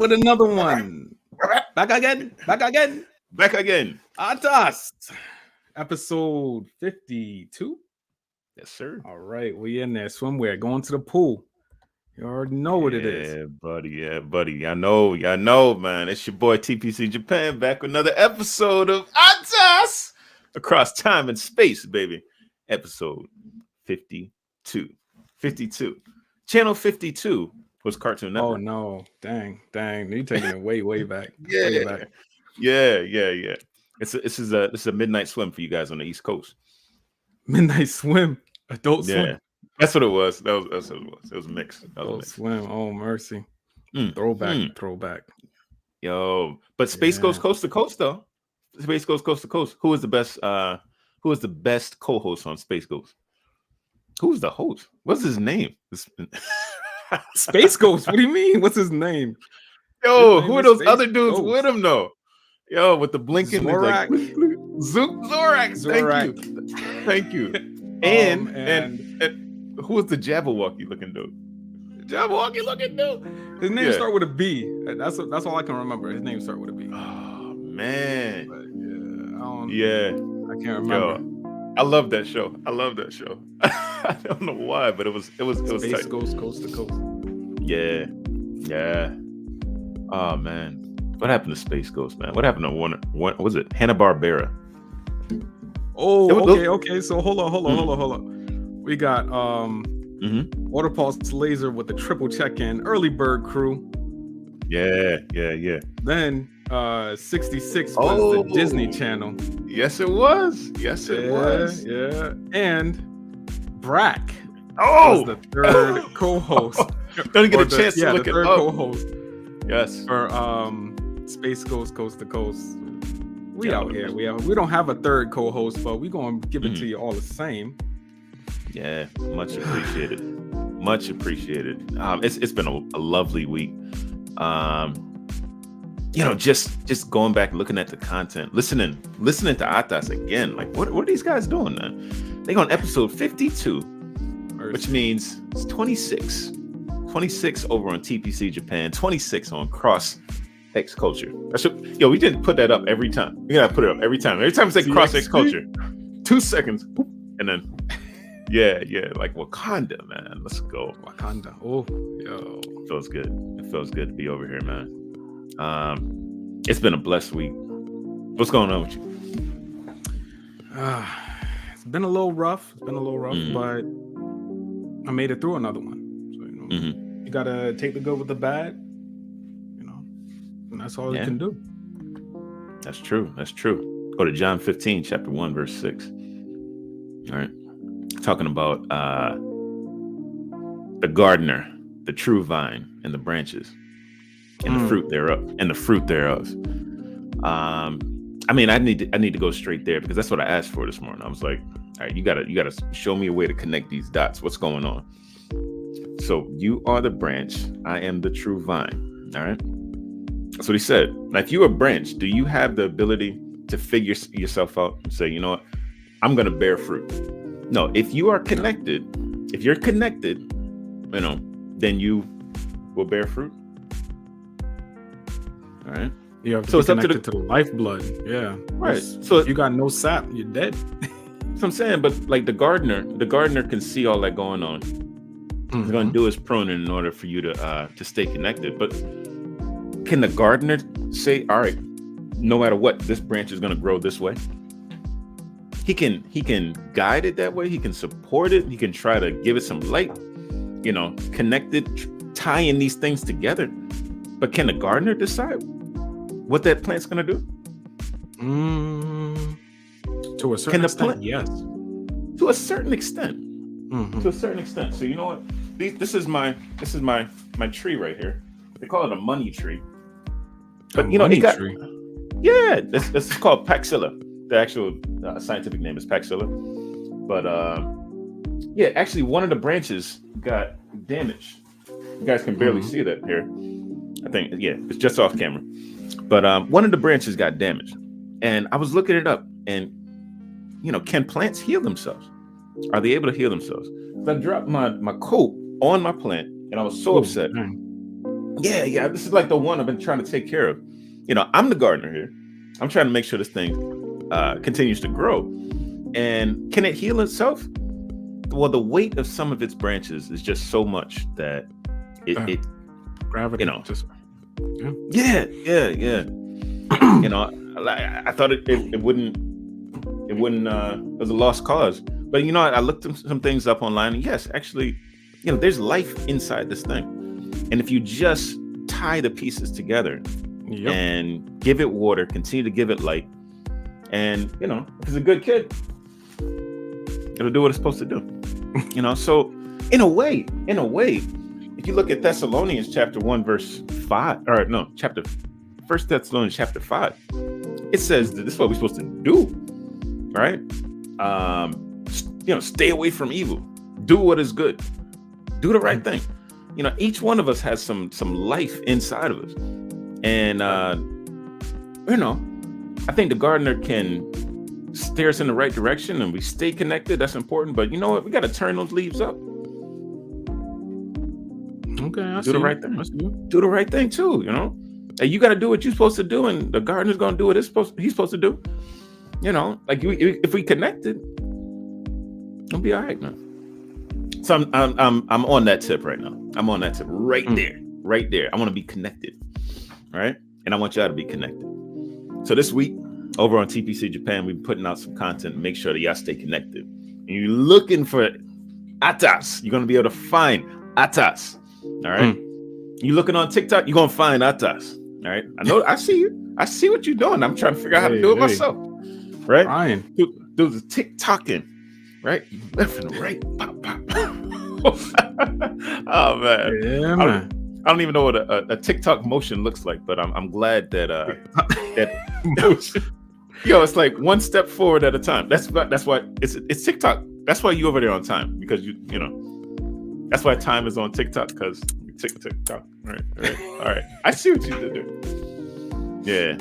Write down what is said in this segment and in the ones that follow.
with another one. Back again. ATAS. Episode 52. Yes, sir. All right, we in there. Swimwear. Going to the pool. You already know what it is. Yeah, buddy. I know, man. It's your boy TPC Japan back with another episode of ATAS Across Time and Space, baby. Episode 52. 52. Channel 52 was Cartoon Network. Oh no. Dang. You're taking it way back. Yeah. Way back. Yeah. This is a midnight swim for you guys on the East Coast. Midnight swim. Adult swim. That's what it was. That's what it was. It was a mix. Adult swim. Oh mercy. Throwback. Yo, but Space goes coast to coast though. Space goes coast to coast. Who is the best? Who is the best co-host on Space Ghost? Who's the host? What's his name? Space Ghost. What do you mean? What's his name? Yo, who are those other dudes with him though? Yo, with the blinking Zorak. Zorak. Thank you. And who was the Jabberwocky looking dude? His name start with a B. That's all I can remember. His name start with a B. Oh man. But, I can't remember. Yo, I love that show. I don't know why, but it was Space tight. goes coast to coast. Yeah. Oh man. What happened to Space Ghost, man? What happened to one was it? Hanna-Barbera. Oh, okay. So hold on. We got Water Pulse Laser with the triple check-in, Early Bird Crew. Yeah. Then 66 was the Disney Channel. Yes, it was. Yeah. And Brack was the third co-host. Don't get a chance to look the at third co-host. Yes. For Space Goes Coast to Coast. We out here. We don't have a third co-host, but we gonna give it to you all the same. Yeah, much appreciated. It's been a lovely week. Just going back, looking at the content, listening to ATAS again. Like, what are these guys doing, man? They on episode 52, which means it's 26 over on TPC Japan, 26 on Cross X Culture. We didn't put that up every time. We gotta put it up every time. Every time it's like Cross X Culture, 2 seconds, and then like Wakanda, man. Let's go. Wakanda. Oh, yo. It feels good to be over here, man. It's been a blessed week. What's going on with you? It's been a little rough, but I made it through another one. So, you gotta take the good with the bad, and that's all you can do. That's true. Go to John 15, chapter 1, verse 6. All right. Talking about the gardener, the true vine, and the branches, and the fruit thereof. I need to go straight there because that's what I asked for this morning. I was like, all right, you gotta show me a way to connect these dots. What's going on? So you are the branch, I am the true vine. All right. That's what he said. Now, if you're a branch, do you have the ability to figure yourself out and say, you know what, I'm gonna bear fruit? No, if you're connected, then you will bear fruit. All right. You have to be connected to the lifeblood. Yeah. Right. So if you got no sap, you're dead. That's what I'm saying. But like the gardener can see all that going on. He's going to do his pruning in order for you to stay connected. But can the gardener say, all right, no matter what, this branch is going to grow this way? He can guide it that way. He can support it. He can try to give it some light, connect it, tying these things together. But can the gardener decide what that plant's going to do? To a certain extent, yes. To a certain extent. To a certain extent. So you know what? This is my tree right here. They call it a money tree. But tree. Yeah, this is called Paxilla. The actual scientific name is Paxilla. But actually one of the branches got damaged. You guys can barely see that here. I think, it's just off camera. But one of the branches got damaged. And I was looking it up. And, can plants heal themselves? Are they able to heal themselves? I dropped my coat on my plant, and I was so upset. Yeah. This is like the one I've been trying to take care of. I'm the gardener here. I'm trying to make sure this thing continues to grow. And can it heal itself? Well, the weight of some of its branches is just so much that it gravity, just yeah. I thought it wouldn't. It was a lost cause. But I looked some things up online, and yes, actually, there's life inside this thing. And if you just tie the pieces together and give it water, continue to give it light, and if it's a good kid, it'll do what it's supposed to do. So in a way, if you look at Thessalonians chapter 1, verse 5, or no, First Thessalonians chapter 5, it says that this is what we're supposed to do, right? Stay away from evil, do what is good, do the right thing. Each one of us has some life inside of us, and I think the gardener can steer us in the right direction, and we stay connected. That's important. But you know what? We got to turn those leaves up. Okay, do the right thing. Do the right thing too. And you got to do what you're supposed to do, and the gardener's going to do what he's supposed to do. If we connected, it'll be all right, man. So I'm on that tip right now. I'm on that tip right there. I want to be connected, right? And I want y'all to be connected. So this week over on TPC Japan, we've been putting out some content to make sure that y'all stay connected. And you're looking for ATAS, you're going to be able to find ATAS. All right. You looking on TikTok, you're going to find ATAS. All right. I know. I see you. I see what you're doing. I'm trying to figure out how to do it myself. Right. Ryan. Do the TikToking. Right. Left and right. Pop, pop. Oh, man. Yeah, man. I don't even know what a TikTok motion looks like, but I'm glad that it's like one step forward at a time. That's why it's TikTok. That's why you over there on time, because that's why time is on TikTok, because TikTok. All right. I see what you did there. Yeah.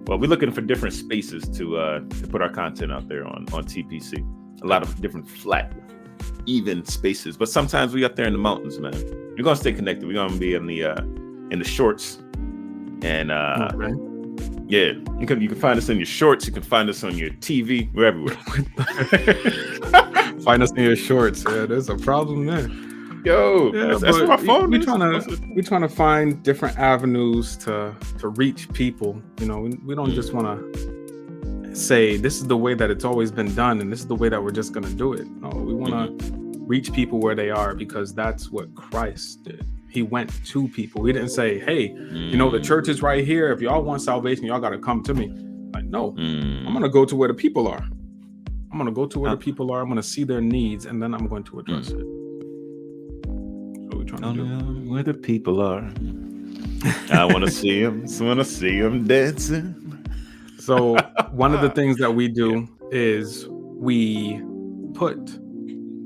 Well, we're looking for different spaces to put our content out there on TPC. A lot of different flat, even spaces, but sometimes we up there in the mountains, man. We're gonna stay connected. We're gonna be in the shorts, and yeah, you can find us in your shorts. You can find us on your TV. We're everywhere. Find us in your shorts. Yeah, there's a problem there. Yo, yeah, that's where my phone is. We're trying to find different avenues to reach people. We don't just want to say this is the way that it's always been done, and this is the way that we're just gonna do it. No, we want to reach people where they are, because that's what Christ did. He went to people. He didn't say, hey, the church is right here. If y'all want salvation, y'all got to come to me. Like, no, I'm going to go to where the people are. I'm going to go to where the people are. I'm going to see their needs, and then I'm going to address it. So we're trying to do where the people are. I want to see them. I want to see them dancing. So one of the things that we do is we put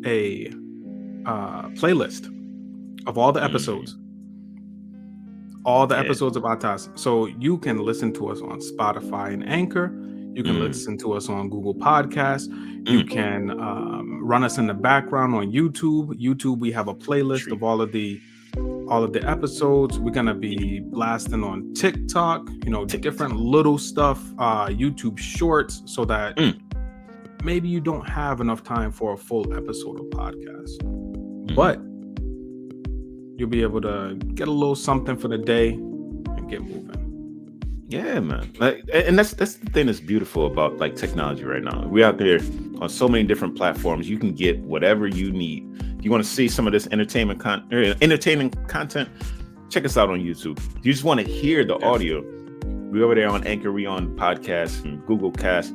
a playlist of all the episodes, episodes of ATAS. So you can listen to us on Spotify and Anchor. You can listen to us on Google Podcasts. You can run us in the background on YouTube. We have a playlist of all of the episodes. We're gonna be blasting on TikTok. Different little stuff, YouTube Shorts, so that maybe you don't have enough time for a full episode of podcast, but you'll be able to get a little something for the day and get moving. Yeah, man. And that's the thing that's beautiful about technology right now. We're out there on so many different platforms. You can get whatever you need. If you want to see some of this entertaining content, check us out on YouTube. If you just want to hear the audio, we're over there on Anchor. We on podcasts and Google Cast.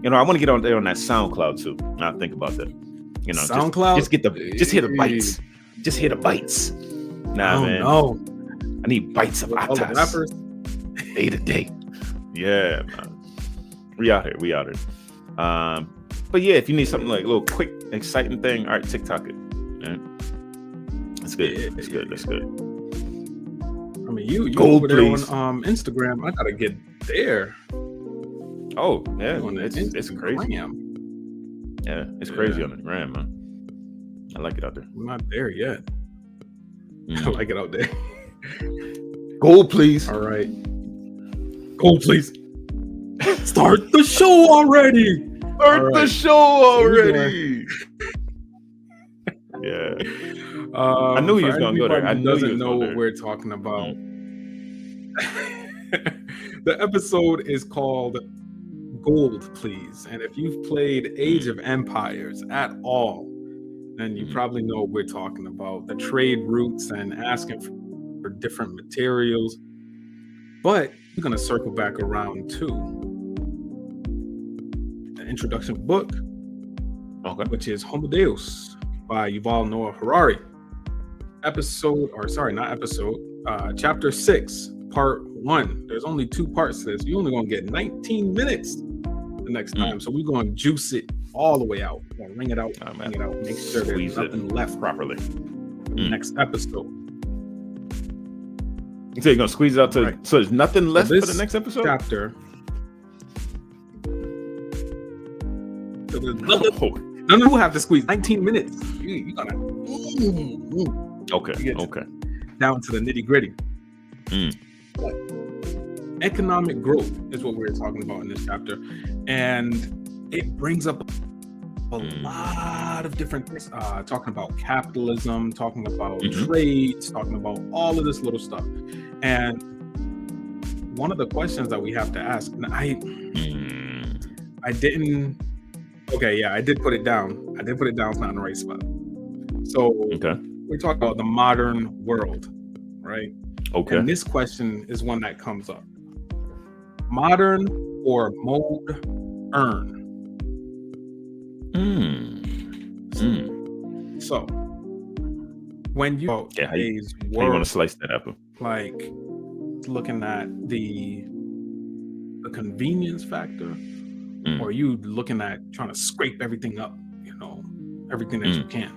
I want to get on there on that SoundCloud too. Now think about that. SoundCloud. Just hear the bites. Just hear the bites. Nah, man. No. I need bites of ATAS. Day to day. Yeah, man. We out here. But yeah, if you need something like a little quick, exciting thing, all right, TikTok it. Yeah. That's good. That's good. I mean, you over there on Instagram. I gotta get there. Oh yeah, it's crazy. Yeah, it's crazy on the gram, man. I like it out there. I'm not there yet. I like it out there. Gold, please. All right. Gold, please. Start the show already. Start the show already. Yeah. I knew he was going to go there. I knew doesn't know what we're talking about. The episode is called Gold, Please. And if you've played Age of Empires at all, then you probably know what we're talking about. The trade routes and asking for different materials. But we're going to circle back around to the introduction book, which is Homo Deus by Yuval Noah Harari. Chapter 6, part 1. There's only 2 parts to this. You're only going to get 19 minutes the next time. So we're going to juice it all the way out. We're going to ring it out, make sure there's nothing left properly. Next episode. So you're going to squeeze it out to, so there's nothing left for the next episode? Chapter. So there's none of you have to squeeze 19 minutes. You're going to... Okay. Down to the nitty gritty. Economic growth is what we're talking about in this chapter, and it brings up a lot of different things. Talking about capitalism, talking about trades, talking about all of this little stuff. And one of the questions that we have to ask, and I didn't. Okay, yeah, I did put it down. It's not in the right spot. So we're talking about the modern world, right? Okay. And this question is one that comes up. Modern or mode earn? So when you how you want to slice that apple? Like looking at the convenience factor, or you looking at trying to scrape everything up, everything that you can.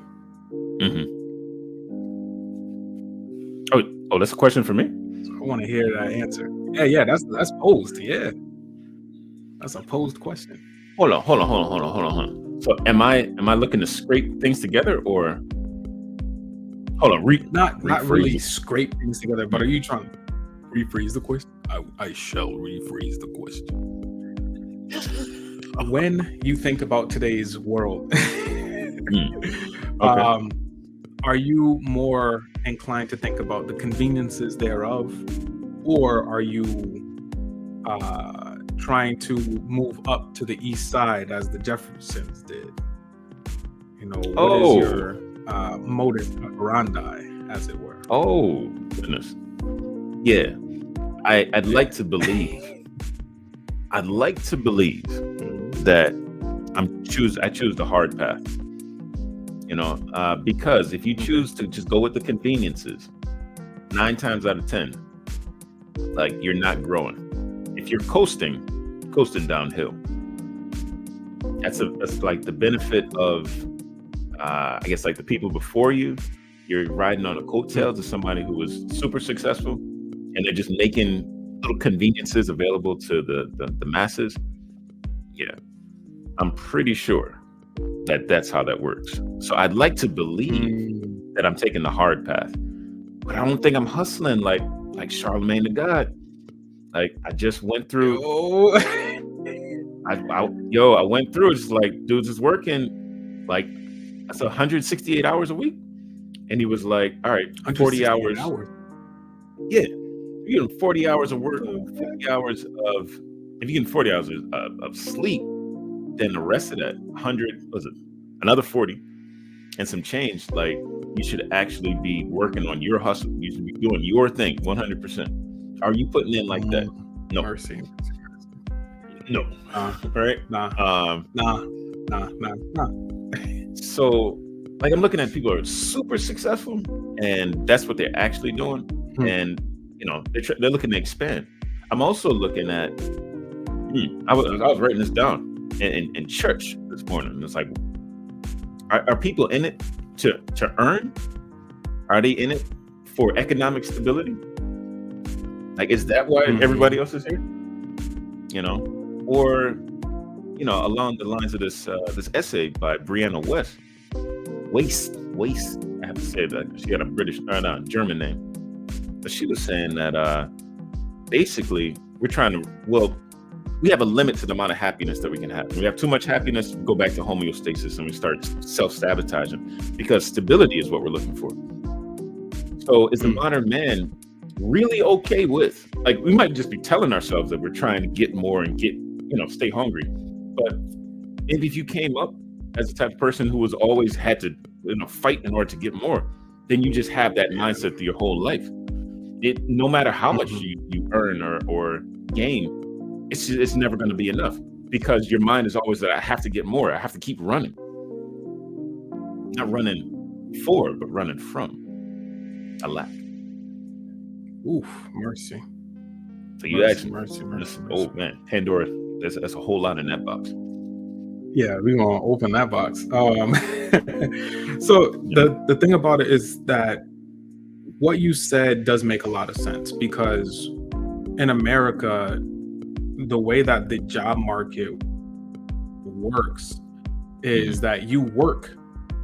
Oh, that's a question for me? So I want to hear that answer. Yeah, that's posed. Yeah, that's a posed question. Hold on. So am I looking to scrape things together, or hold on? Not really scrape things together, but are you trying to rephrase the question? I shall rephrase the question. When you think about today's world, are you more inclined to think about the conveniences thereof, or are you trying to move up to the east side as the Jeffersons did? What is your modus operandi, as it were? Oh, goodness. Yeah, I'd like to believe. That I choose the hard path. Because if you choose to just go with the conveniences, 9 times out of 10, like, you're not growing. If you're coasting downhill, that's like the benefit of, I guess, like the people before you. You're riding on the coattails of somebody who was super successful, and they're just making little conveniences available to the masses. Yeah, I'm pretty sure that's how that works. So I'd like to believe that I'm taking the hard path, but I don't think I'm hustling like Charlemagne the God. Like, I just went through. I went through. It's like, dudes is working like, that's 168 hours a week, and he was like, all right, 40 hours. Yeah, you get 40 hours of work, 40 hours of. If you get 40 hours of sleep, then the rest of that 100 was it another 40 and some change. Like, you should actually be working on your hustle. You should be doing your thing 100%. Are you putting in like that? No. Mercy. No. Right? Nah. So, like, I'm looking at people who are super successful, and that's what they're actually doing. And they're looking to expand. I'm also looking at. I was writing this down in church this morning. It's like, are people in it to earn? Are they in it for economic stability? Like, is that why everybody else is here? Or along the lines of this essay by Brianna Waste. I have to say that she had a German name. But she was saying that basically we have a limit to the amount of happiness that we can have. When we have too much happiness, we go back to homeostasis and we start self-sabotaging, because stability is what we're looking for. So is the modern man really okay with, like, we might just be telling ourselves that we're trying to get more and get, stay hungry. But maybe if you came up as the type of person who was always had to, fight in order to get more, then you just have that mindset through your whole life. No matter how much you earn or gain, it's never going to be enough, because your mind is always that I have to get more. I have to keep running. Not running for, but running from a lack. Oof, mercy. So you actually, mercy. Oh man, Pandora, that's a whole lot in that box. Yeah, we're gonna open that box. So the thing about it is that what you said does make a lot of sense, because in America, the way that the job market works is that you work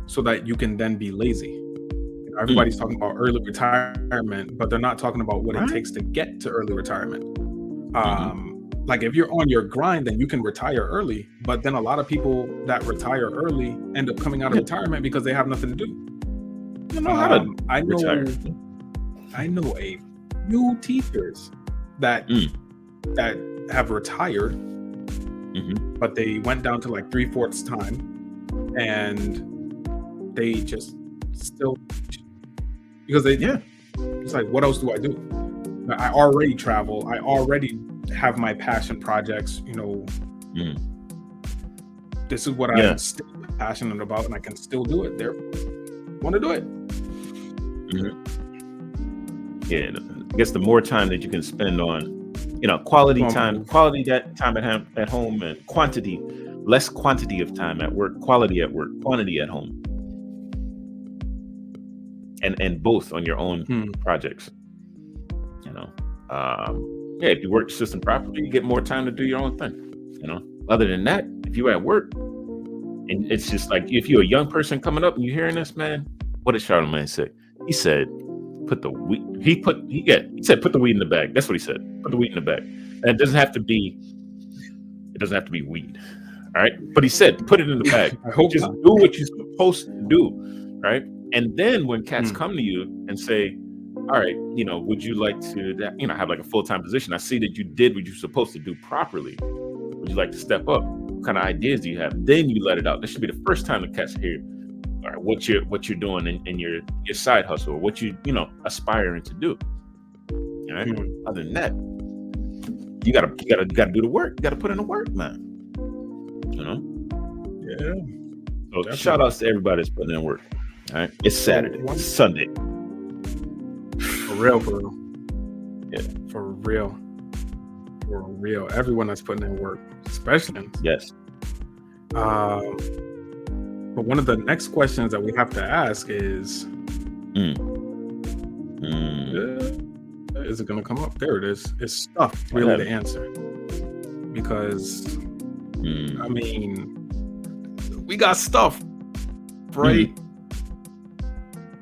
so that you can then be lazy. Everybody's talking about early retirement, but they're not talking about what it takes to get to early retirement. Like if you're on your grind, then you can retire early. But then a lot of people that retire early end up coming out of retirement because they have nothing to do. You know how to retire. I know a few teachers that have retired, but they went down to like 3/4 time, and they just still, because it's like, what else do I do? I already travel. I already have my passion projects. This is what I'm still passionate about, and I can still do it. There, want to do it. Yeah, I guess the more time that you can spend on, quality time at home, and less quantity of time at work, quality at work, quantity at home, and both on your own projects. If you work the system properly, you get more time to do your own thing. Other than that, if you're at work, and it's just like, if you're a young person coming up and you're hearing this, man, what did Charlamagne say? He said, put the weed. He said, put the weed in the bag. That's what he said. Put the weed in the bag. And it doesn't have to be weed. All right. But he said, put it in the bag. I hope just not. do what you're supposed to do. Right. And then when cats come to you and say, all right, would you like to, have like a full-time position? I see that you did what you're supposed to do properly. Would you like to step up? What kind of ideas do you have? Then you let it out. This should be the first time the cats hear, all right, what you're doing in your side hustle, or what you aspiring to do. All right. Other than that, you gotta do the work. You gotta put in the work, man. Yeah. So definitely. Shout outs to everybody that's putting in work. All right. It's Saturday. It's Sunday. For real. Yeah. For real. Everyone that's putting in work, especially. Yes. But one of the next questions that we have to ask is, is it going to come up? There it is. Is stuff really the answer? Because, I mean, we got stuff, right?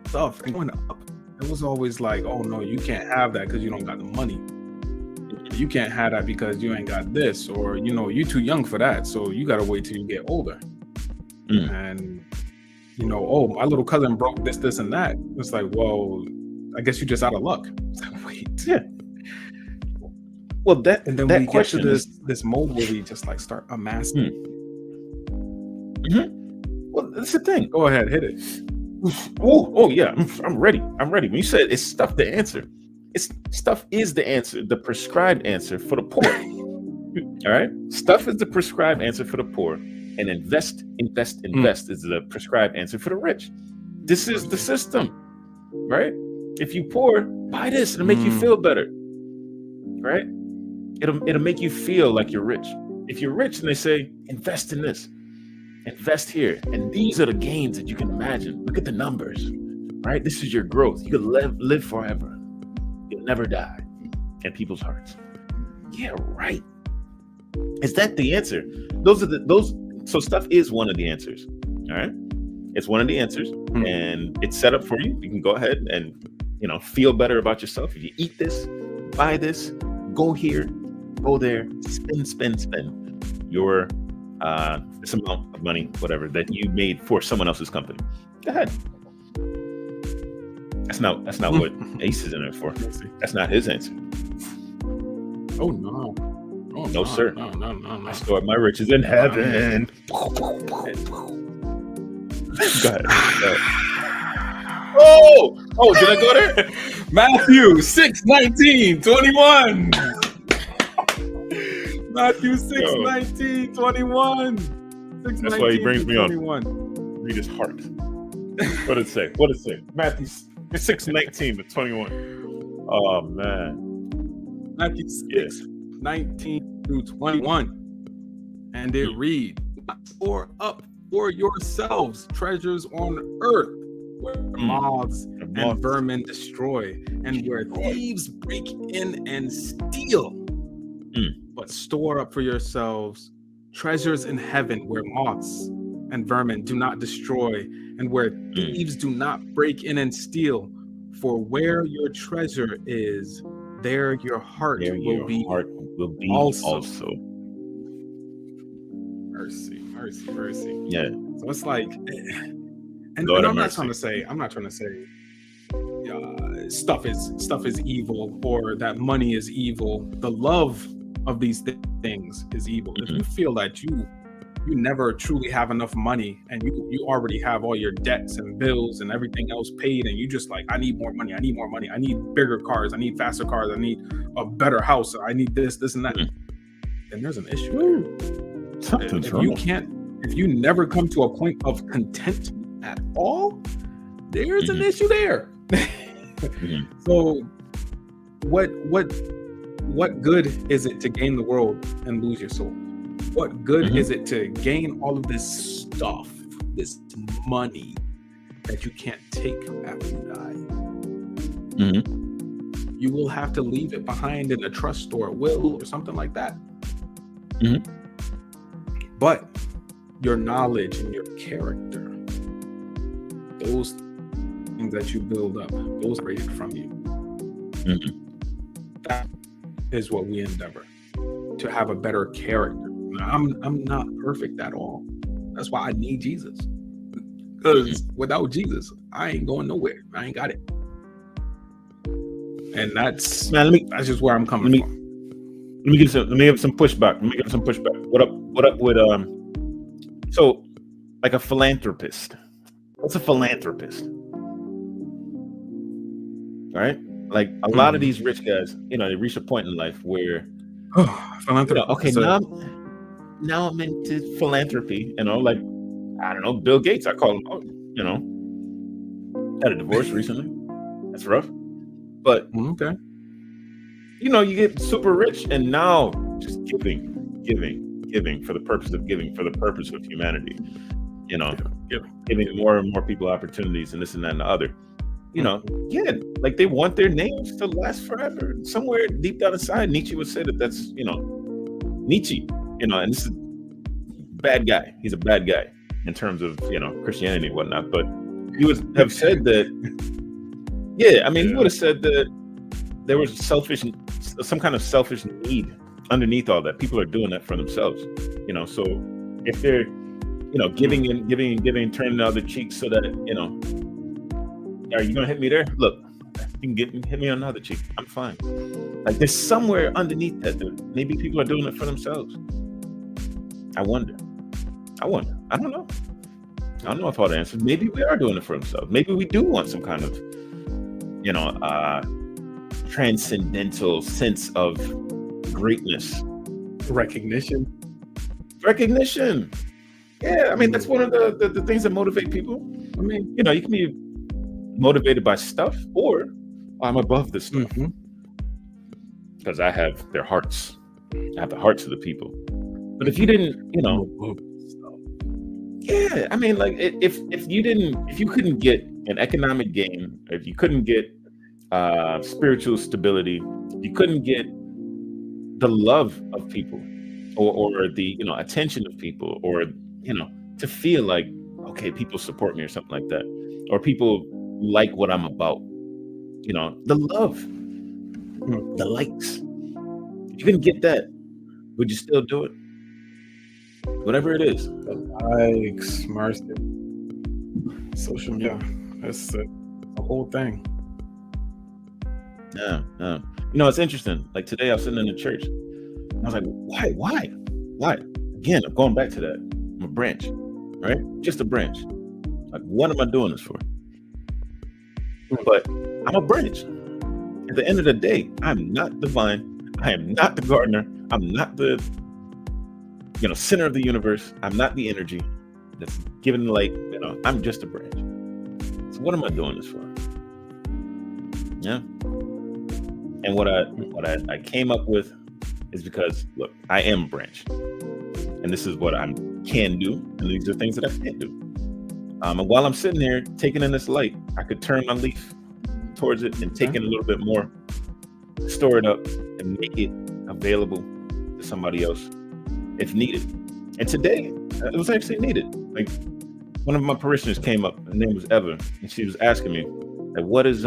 Stuff going up. It was always like, oh no, you can't have that because you don't got the money. You can't have that because you ain't got this, or you're too young for that, so you got to wait till you get older. And oh, my little cousin broke this and that. It's like, well, I guess you're just out of luck. It's like, wait, well, and then we get to this mode where we just like start amassing. Well, that's the thing. Go ahead, hit it. Oh yeah, I'm ready. When you said it's stuff the answer, stuff is the answer, the prescribed answer for the poor. All right, stuff is the prescribed answer for the poor. And invest is the prescribed answer for the rich. This is the system, right? If you poor, buy this. It'll make you feel better, right? It'll make you feel like you're rich. If you're rich, and they say, invest in this, invest here, and these are the gains that you can imagine. Look at the numbers, right? This is your growth. You can live forever. You'll never die in people's hearts. Yeah, right. Is that the answer? So stuff is one of the answers. All right. It's one of the answers, and it's set up for you. You can go ahead and, feel better about yourself, if you eat this, buy this, go here, go there, spend your this amount of money, whatever, that you made for someone else's company. Go ahead. That's not what Ace is in it for. That's not his answer. Oh no. Oh, No, sir. No. I store my riches in heaven. Go ahead. Oh, did I go there? Matthew 6:19-21. Matthew 6:19-21. That's why he brings me on. Read his heart. What did it say? Matthew 6:19-21. Oh man. Matthew 6:19-21. And it reads, "Store up for yourselves treasures on earth, where moths and vermin destroy, and where thieves break in and steal. But store up for yourselves treasures in heaven, where moths and vermin do not destroy, and where thieves do not break in and steal. For where your treasure is, there your heart will be also." Mercy. Yeah. So it's like, and I'm not trying to say stuff is evil, or that money is evil. The love of these things is evil. If you feel that you never truly have enough money, and you already have all your debts and bills and everything else paid, and you just like, I need more money, I need bigger cars, I need faster cars, I need a better house, I need this and that, then there's an issue. Something's wrong. If you never come to a point of contentment at all, there's an issue there. So what good is it to gain the world and lose your soul? What good is it to gain all of this stuff, this money that you can't take after you die? You will have to leave it behind in a trust or a will or something like that. But your knowledge and your character, those things that you build up, those are rated from you. That is what we endeavor, to have a better character. I'm not perfect at all. That's why I need Jesus. Because without Jesus, I ain't going nowhere. I ain't got it. And that's just where I'm coming from. Let me give some pushback. What up with so like a philanthropist? What's a philanthropist? Right? Like a lot of these rich guys, they reach a point in life where now I'm into philanthropy, like, I don't know, Bill Gates, I call him, had a divorce recently. That's rough. But okay. You get super rich, and now just giving for the purpose of giving, for the purpose of humanity, giving more and more people opportunities, and this and that and the other. Like they want their names to last forever. Somewhere deep down inside, Nietzsche would say that's, Nietzsche, and this is bad guy. He's a bad guy in terms of, Christianity and whatnot. But he would have said that, he would have said that there was some kind of selfish need underneath all that. People are doing that for themselves, so if they're, giving and turning the other cheek so that, are you gonna hit me there? Look, you can hit me on the other cheek. I'm fine. Like there's somewhere underneath that maybe people are doing it for themselves. I wonder. I don't know. I don't know if all the answers. Maybe we are doing it for themselves. Maybe we do want some kind of, transcendental sense of greatness, recognition. Yeah, that's one of the things that motivate people. You can be motivated by stuff, or I'm above this stuff because I have their hearts. I have the hearts of the people. But if you didn't, if you couldn't get an economic gain, if you couldn't get spiritual stability, you couldn't get the love of people, or the attention of people, or to feel like, okay, people support me or something like that, or people like what I'm about, the love, the likes. If you didn't get that, would you still do it? Whatever it is. Likes, mercy, social media. That's the whole thing. Yeah. It's interesting. Like today, I was sitting in the church. And I was like, why? Again, I'm going back to that. I'm a branch, right? Just a branch. Like, what am I doing this for? But I'm a branch. At the end of the day, I'm not the vine. I am not the gardener. I'm not the center of the universe. I'm not the energy that's giving light. I'm just a branch. So what am I doing this for? Yeah. And what I came up with is because, look, I am a branch, and this is what I can do, and these are things that I can't do. And while I'm sitting there taking in this light, I could turn my leaf towards it and take in a little bit more, store it up, and make it available to somebody else if needed. And today, it was actually needed. Like, one of my parishioners came up, her name was Eva, and she was asking me, like, what is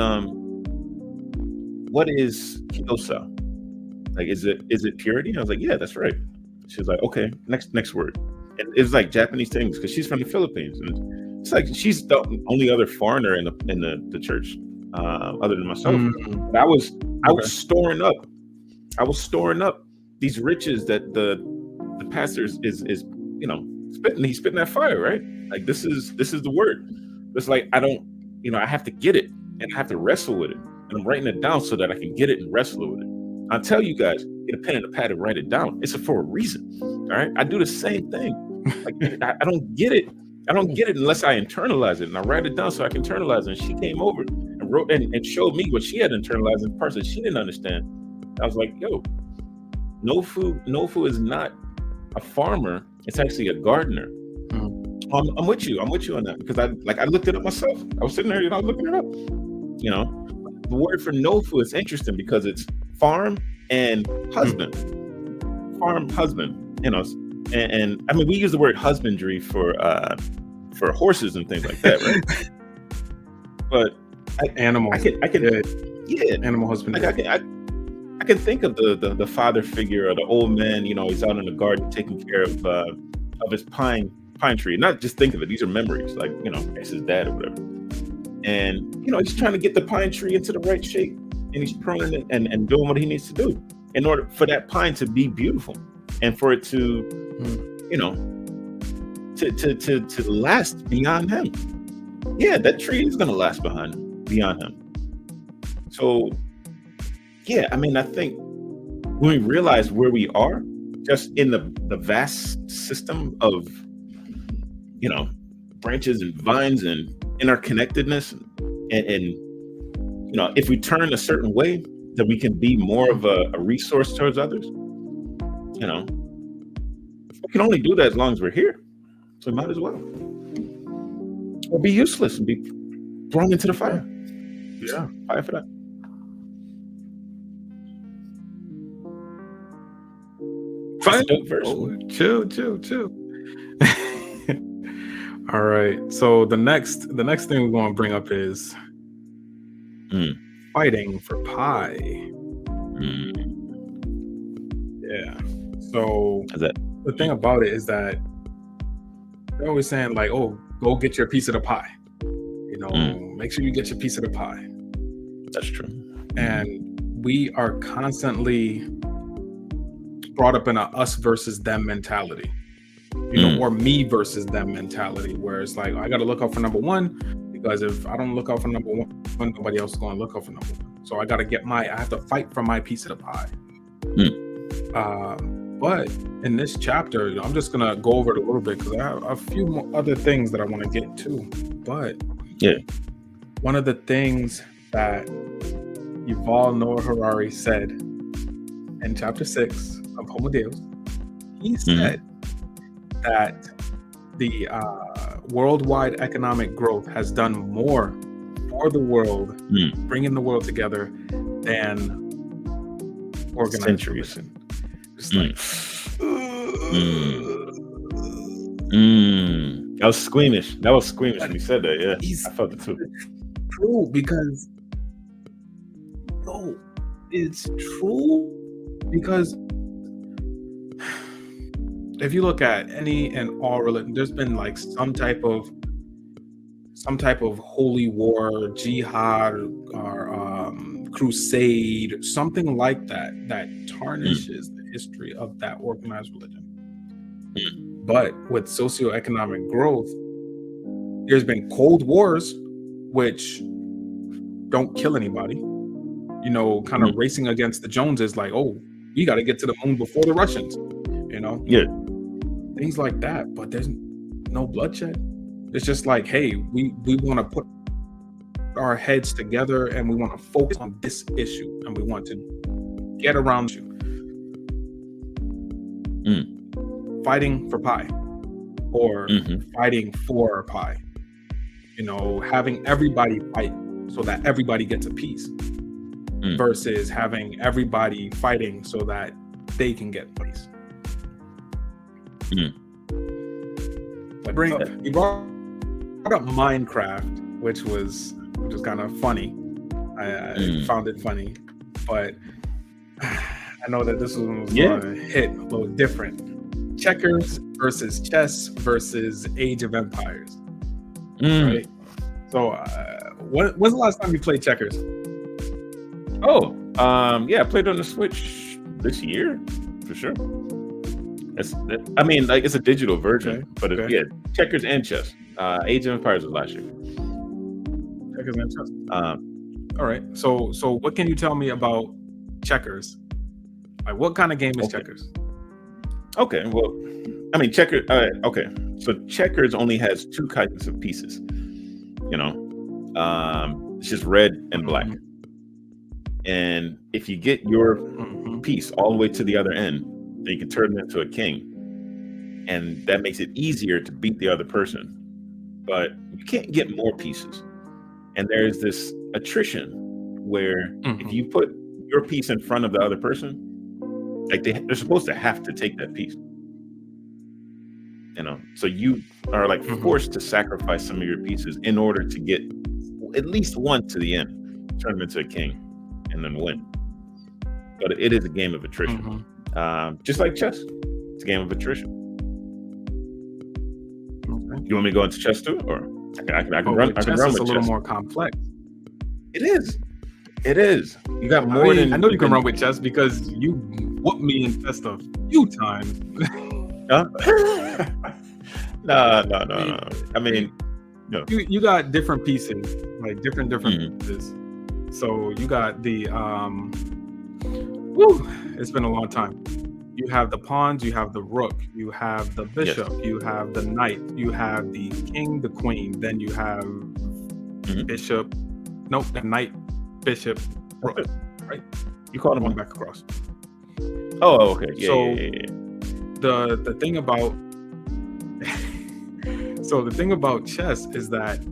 kiosa? Like, is it purity? I was like, yeah, that's right. She was like, okay, next word. And it's like Japanese things, because she's from the Philippines, and it's like she's the only other foreigner in the church, other than myself. But I was storing up. I was storing up these riches that the pastor is spitting. He's spitting that fire, right? Like, this is the word. It's like, I don't, I have to get it, and I have to wrestle with it, and I'm writing it down so that I can get it and wrestle with it. I'll tell you guys, get a pen and a pad and write it down. It's for a reason. All right, I do the same thing. Like, I don't get it. I don't get it unless I internalize it, and I write it down so I can internalize it. And she came over and wrote and showed me what she had internalized in parts that she didn't understand. I was like, yo, Nofu is not a farmer. It's actually a gardener. I'm with you. I'm with you on that, because I looked it up myself. I was sitting there, I was looking it up. The word for Nofu is interesting because it's farm and husband. Farm, husband. And I mean, we use the word husbandry for horses and things like that, right? But animals. I can animal husbandry. Like, I can think of the father figure, or the old man. He's out in the garden taking care of his pine tree. Not just think of it; these are memories. Like, it's his dad or whatever. And he's trying to get the pine tree into the right shape, and he's pruning it and doing what he needs to do in order for that pine to be beautiful, and for it to to last beyond him. Yeah, that tree is going to last beyond him. So, yeah, I mean, I think when we realize where we are, just in the vast system of, branches and vines and interconnectedness, and if we turn a certain way, that we can be more of a resource towards others. We can only do that as long as we're here. So we might as well. Or be useless and be thrown into the fire. Yeah. Fire for that. Fine. Verse. Oh, chill. All right. So the next thing we're going to bring up is fighting for pie. Yeah. So the thing about it is that they're always saying, like, oh, go get your piece of the pie. Make sure you get your piece of the pie. That's true. And we are constantly brought up in a us versus them mentality, or me versus them mentality, where it's like, I got to look out for number one, because if I don't look out for number one, nobody else is going to look out for number one. So I have to fight for my piece of the pie. But in this chapter, I'm just going to go over it a little bit, because I have a few more other things that I want to get to. But one of the things that Yuval Noah Harari said in chapter 6 of Homo Deus, he said that the worldwide economic growth has done more for the world, bringing the world together, than organized religion. It's like, That was squeamish when he said that. Yeah, I felt it too. True, because it's true because if you look at any and all religion, there's been like some type of holy war, jihad, or crusade, something like that, that tarnishes the history of that organized religion. But with socioeconomic growth, there's been cold wars, which don't kill anybody. You know, kind of racing against the Joneses, like, oh, we got to get to the moon before the Russians. You know, things like that. But there's no bloodshed. It's just like, hey, we want to put our heads together and we want to focus on this issue and we want to get around you. Fighting for pie or fighting for pie. You know, having everybody fight so that everybody gets a piece versus having everybody fighting so that they can get a piece. You brought up Minecraft, which was kind of funny. I found it funny, but I know that this one was going to hit a little different. Checkers versus chess versus Age of Empires. Right? So, when's the last time you played checkers? I played on the Switch this year for sure. It's a digital version, but checkers and chess. Age of Empires was last year. Checkers and chess. All right. So what can you tell me about checkers? Like, what kind of game is checkers? Okay. Well, I mean, checkers. Okay. So checkers only has two kinds of pieces. You know, it's just red and black. And if you get your piece all the way to the other end, then you can turn it into a king, and that makes it easier to beat the other person. But you can't get more pieces, and there's this attrition where if you put your piece in front of the other person, like they're supposed to have to take that piece. You know, so you are like forced to sacrifice some of your pieces in order to get at least one to the end, turn them into a king, and then win. But it is a game of attrition. Just like chess, it's a game of attrition. Okay. You want me to go into chess too, or I can run? I can run with chess. It's a little more complex. It is. You got more than. I know you can run with chess because you whooped me in chess a few times. No. I mean, no. You got different pieces, like different pieces. So you got the it's been a long time. You have the pawns, you have the rook, you have the bishop, you have the knight, you have the king, the queen, then you have bishop. Nope, the knight, bishop, rook. Right? You call them going back across. Oh, okay. The thing about the thing about chess is that,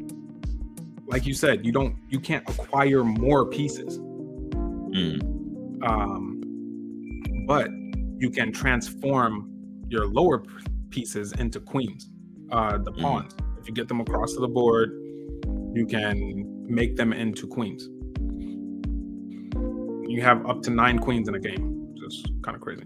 like you said, you can't acquire more pieces. But you can transform your lower pieces into queens, the pawns. If you get them across to the board, you can make them into queens. You have up to 9 queens in a game, just kind of crazy.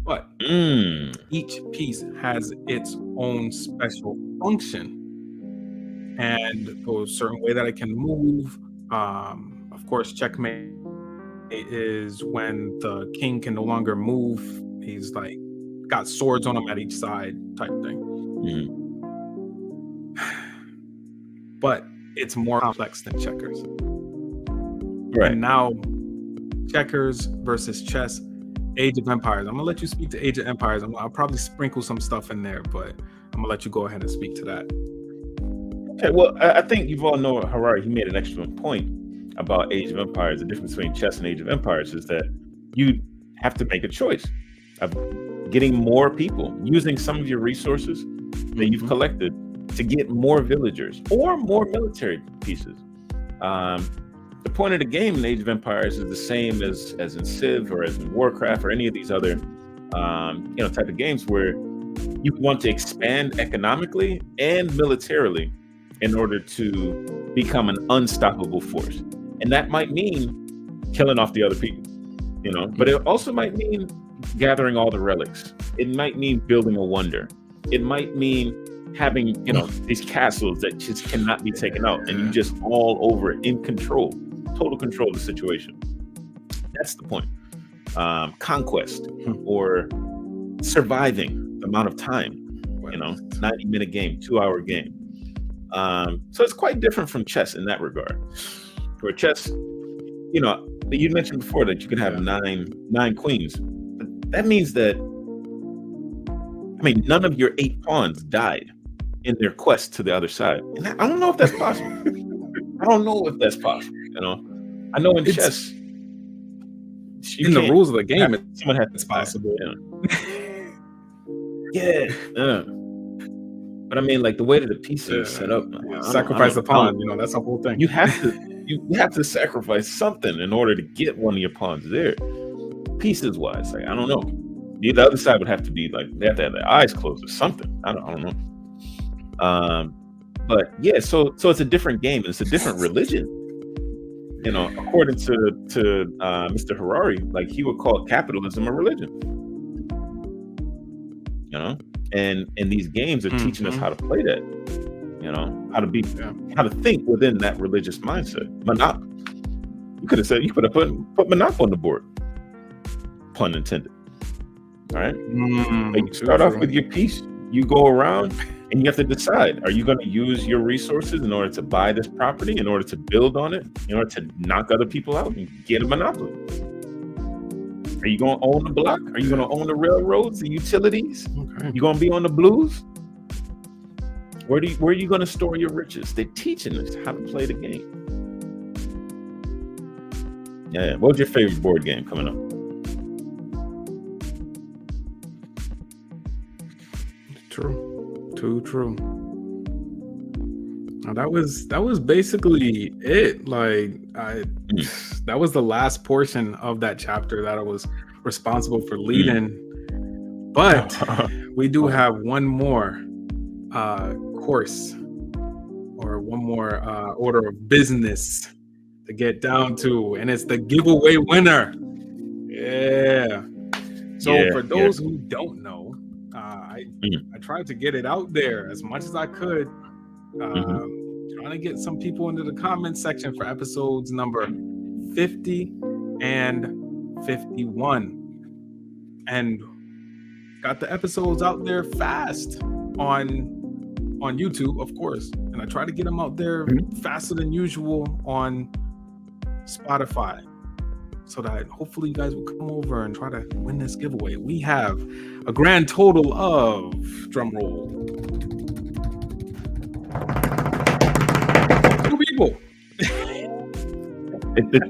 But each piece has its own special function and a certain way that it can move. Of course, checkmate is when the king can no longer move. He's like got swords on him at each side type thing. But it's more complex than checkers. Right. And now checkers versus chess, Age of Empires. I'm gonna let you speak to Age of Empires. I'll probably sprinkle some stuff in there, but I'm gonna let you go ahead and speak to that. Okay, well, I think you've all know Harari. He made an excellent point about Age of Empires. The difference between chess and Age of Empires is that you have to make a choice of getting more people, using some of your resources that you've collected to get more villagers or more military pieces. The point of the game in Age of Empires is the same as in Civ or as in Warcraft or any of these other type of games where you want to expand economically and militarily in order to become an unstoppable force. And that might mean killing off the other people, but it also might mean gathering all the relics. It might mean building a wonder. It might mean having, these castles that just cannot be taken out, and you just all over it, in control, total control of the situation. That's the point. Conquest or surviving the amount of time, 90-minute game, 2-hour game. So it's quite different from chess in that regard. For chess, you mentioned before that you can have nine queens. But that means that, none of your 8 pawns died in their quest to the other side. And I don't know if that's possible. I don't know if that's possible. I know in chess, in the rules of the game, it's possible. Yeah. But like the way that the pieces is set up, sacrifice the pawn. That's the whole thing. You have to sacrifice something in order to get one of your pawns there. Pieces wise, I don't know. The other side would have to be they have to have their eyes closed or something. I don't know. But yeah, so it's a different game. It's a different religion. According to Mr. Harari, he would call capitalism a religion. And these games are teaching us how to play that. How to think within that religious mindset. Monopoly. You could have said, you could have put Monopoly on the board. Pun intended. All right. You start off with your piece. You go around and you have to decide: are you going to use your resources in order to buy this property, in order to build on it, in order to knock other people out and get a monopoly? Are you going to own the block? Are you going to own the railroads, the utilities? Okay. You going to be on the blues? Where are you going to store your riches? They're teaching us how to play the game. Yeah. What's your favorite board game coming up? True. Now that was basically it. That was the last portion of that chapter that I was responsible for leading. But we do have one more course, or one more order of business to get down to, and it's the giveaway winner. Yeah. So for those who don't know, I tried to get it out there as much as I could. Trying to get some people into the comment section for episodes number 50 and 51, and got the episodes out there fast on YouTube, of course, and I try to get them out there faster than usual on Spotify, so that hopefully you guys will come over and try to win this giveaway. We have a grand total of, drum roll, 2 people.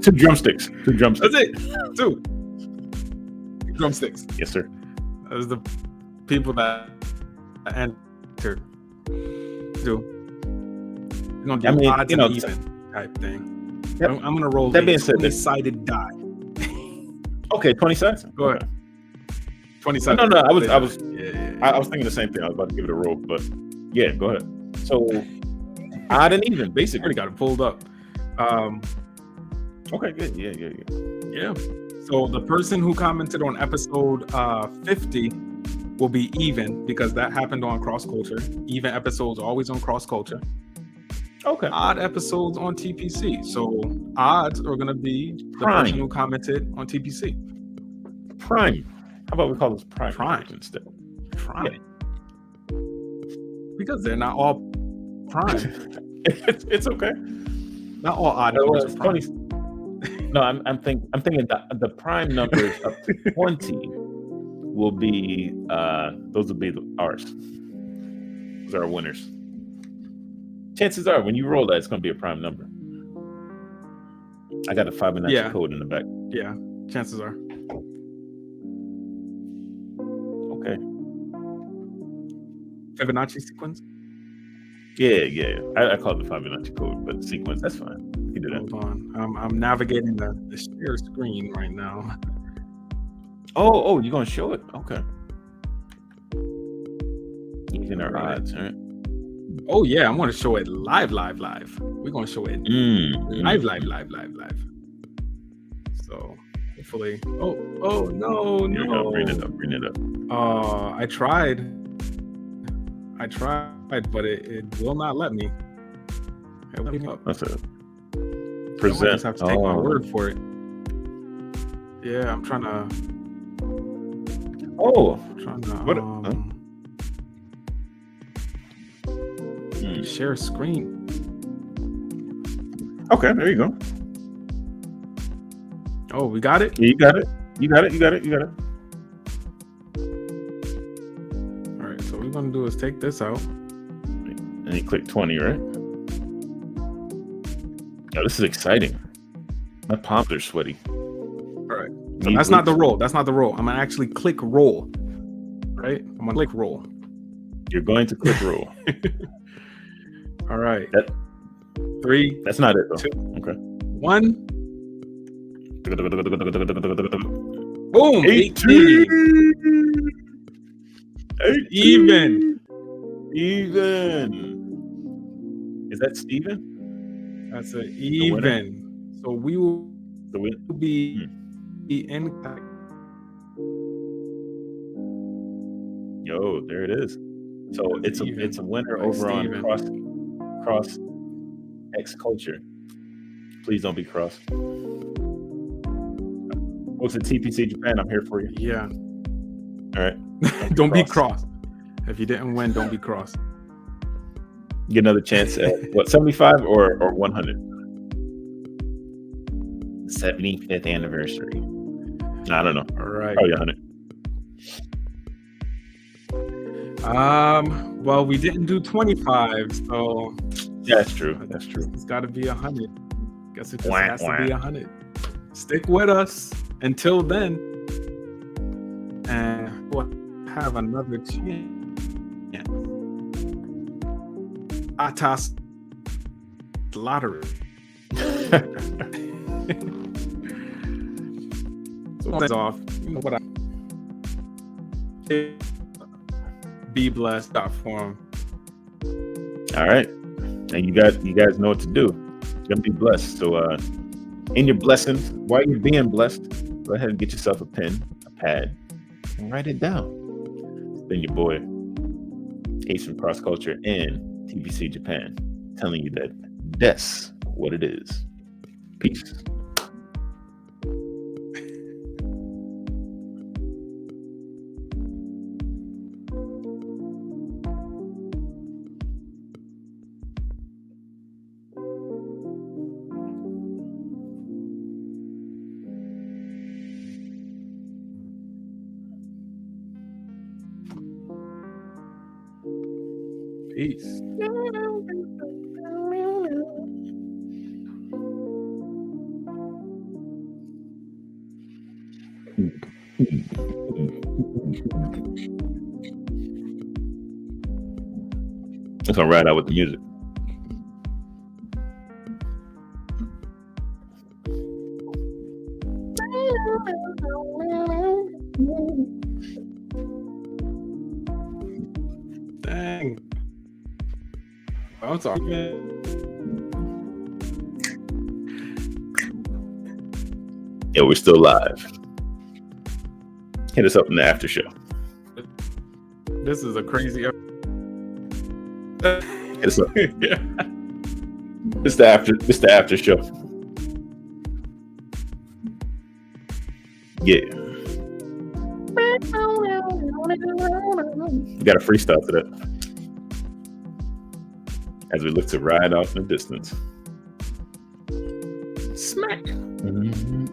Two drumsticks. That's it. 2 drumsticks. Yes, sir. Those are the people that entered. We're gonna do odds and even type thing. Yep. I'm gonna roll that being said, 20-sided die. Okay, 20 sides. Go ahead. 20 sides. No. I was thinking the same thing. I was about to give it a roll, but yeah, go ahead. So odd and even, basically. Already got it pulled up. Okay, good. Yeah. So the person who commented on episode 50 will be even, because that happened on Cross Culture. Even episodes always on Cross Culture. Okay. Odd episodes on TPC. So odds are going to be the person who commented on TPC. Prime. How about we call this Prime instead? Prime. Yeah. Because they're not all prime. It's okay. Not all odd numbers are prime. No, I'm thinking the prime numbers up to 20 will be those will be ours. Those are our winners. Chances are, when you roll that, it's going to be a prime number. I got a Fibonacci code in the back. Yeah, chances are. Okay. Fibonacci sequence? Yeah. I call it the Fibonacci code, but sequence, that's fine. You can do that. Hold on. I'm navigating the share screen right now. Oh, you're going to show it? Okay. Using our odds, all right? Oh yeah, I'm going to show it live. We're going to show it live. So hopefully. Oh no, Here we go. Bring it no. up. Bring it up. I tried, but it will not let me. It won't let me up. That's it. I might Present. just have to take my word for it. Yeah, I'm trying to. Oh, What? Huh? Share screen. Okay, there you go. Oh, we got it. Yeah, you got it. You got it. You got it. You got it. All right. So what we're gonna do is take this out. And you click 20, right? Oh, this is exciting. My palms are sweaty. All right. So that's not the roll. That's not the roll. I'm gonna actually click roll. Right. I'm gonna click roll. You're going to click roll. All right. That 3. That's not it though. 2, Okay. 1. Boom. 18. Even. Is that Steven? That's an even. So we will be in. Yo, there it is. So it's a winner Like over Steven. on cross X culture. Please don't be cross. Folks at TPC Japan, I'm here for you. Yeah. All right. Don't be cross. If you didn't win, don't be cross. Get another chance at what, 75 or 100? 75th anniversary. I don't know. All right. Probably 100. Well, we didn't do 25, so Yeah, that's true. That's true. it's got to be 100. Guess it just has to be 100. Stick with us until then, and we'll have another chance. ATAS lottery. So that's off. You know what I be blessed. Forum. All right. And you guys know what to do. You're gonna be blessed. So in your blessings, while you're being blessed, go ahead and get yourself a pen, a pad, and write it down. It's been your boy, Ace from Cross Culture and TPC Japan, telling you that that's what it is. Peace. Peace. It's gonna ride out with the music. Dang. I'm sorry, man. Yeah, we're still live. Hit us up in the after show. This is a crazy. Hit us up. Yeah. It's the after show. Yeah. You got a freestyle to that. As we look to ride off in the distance. Smack. Mm-hmm.